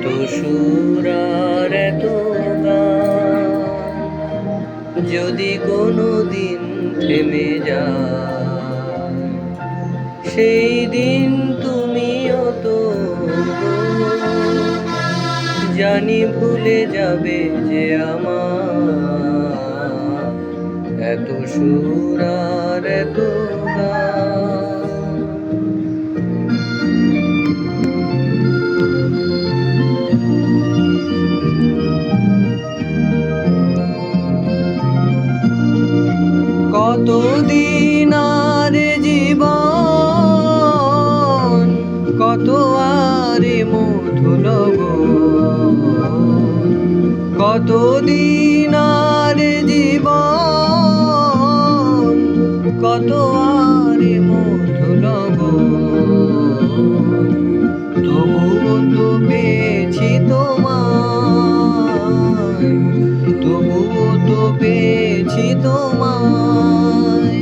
এত সুর আর এত গান যদি কোনো দিন থেমে যায়, সেই দিন তুমিও তো জানি ভুলে যাবে যে আমার এত সুর আর এত গান। কতদিন আর জীবন, কত আর মধু লগন, কতদিন আর জীবন, কত আর মধু লগন। তবুও তো পেয়েছি তোমায়, তবুও তো পেয়েছি তোমায়,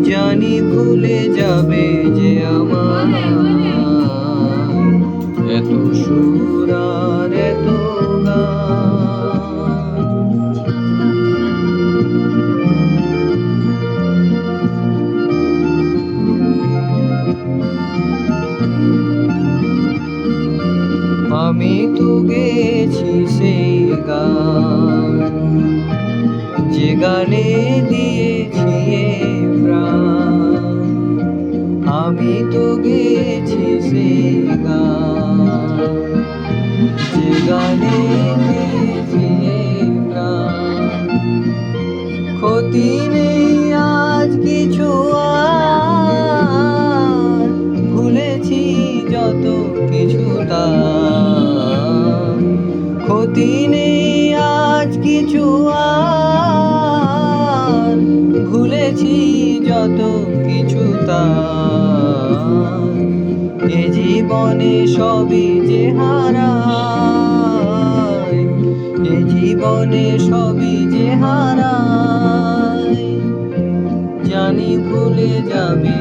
জানি ভুলে যাবে যে আমার এত সুর আর এত গান। আমি তো গেছি সেই গান, যে গানে দিয়েছি প্রাণ। আমি তো গেছি সেই গান, যে গানে দিয়েছি প্রাণ। ক্ষতি নেই আজ কিছু আর, ভুলেছি যত কিছু তার। ক্ষতি নেই আজ কিছু আর, ভুলেছি যত কিছু তার। এ জীবনে সবই যে হারায়, এ জীবনে সবই যে হারায়, জানি ভুলে যাবে